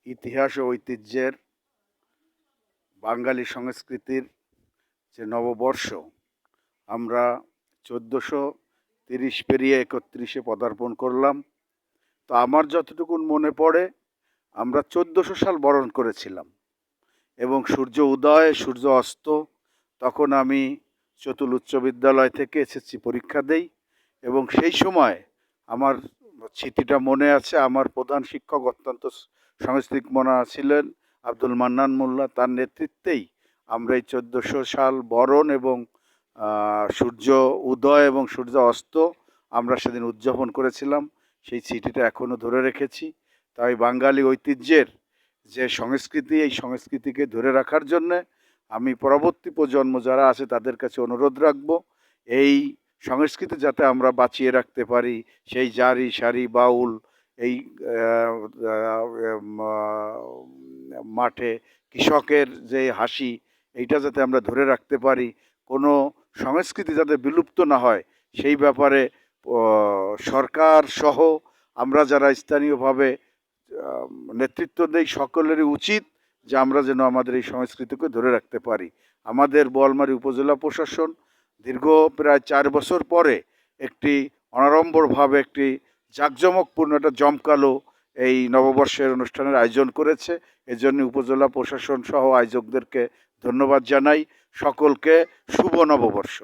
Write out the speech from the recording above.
ইতিহাস ও ঐতিহ্যের বাঙালি সংস্কৃতির যে নববর্ষ, আমরা 1430 পেরিয়ে 31-এ পদার্পণ করলাম। তো আমার যতটুকুন মনে পড়ে, আমরা 1400 সাল বরণ করেছিলাম এবং সূর্য উদয় সূর্য অস্ত, তখন আমি চতুল উচ্চ বিদ্যালয় থেকে এসএসসি পরীক্ষা দেই এবং সেই সময় আমার স্মৃতিটা মনে আছে। আমার প্রধান শিক্ষক অত্যন্ত সাংস্কৃতিক মনা ছিলেন আব্দুল মান্নান মোল্লা, তার নেতৃত্বেই আমরা এই 1400 সাল বরণ এবং সূর্য উদয় এবং সূর্য অস্ত আমরা সেদিন উদযাপন করেছিলাম। সেই স্মৃতিটা এখনও ধরে রেখেছি। তাই বাঙালি ঐতিহ্যের যে সংস্কৃতি, এই সংস্কৃতিকে ধরে রাখার জন্যে আমি পরবর্তী প্রজন্ম যারা আছে তাদের কাছে অনুরোধ রাখবো, এই সংস্কৃতি যাতে আমরা বাঁচিয়ে রাখতে পারি। সেই জারি সারি বাউল, এই মাঠে কৃষকের যে হাসি, এইটা যাতে আমরা ধরে রাখতে পারি, কোনো সংস্কৃতি যাতে বিলুপ্ত না হয়, সেই ব্যাপারে সরকার সহ আমরা যারা স্থানীয়ভাবে নেতৃত্ব দেই সকলেরই উচিত যে আমরা যেন আমাদের এই সংস্কৃতিকে ধরে রাখতে পারি। আমাদের বোয়ালমারী উপজেলা প্রশাসন দীর্ঘ প্রায় 4 বছর পরে একটি অনাড়ম্বরভাবে একটি জাঁকজমকপূর্ণ একটা জমকালো এই নববর্ষের অনুষ্ঠানের আয়োজন করেছে। এজন্য উপজেলা প্রশাসন সহ আয়োজকদেরকে ধন্যবাদ জানাই। সকলকে শুভ নববর্ষ।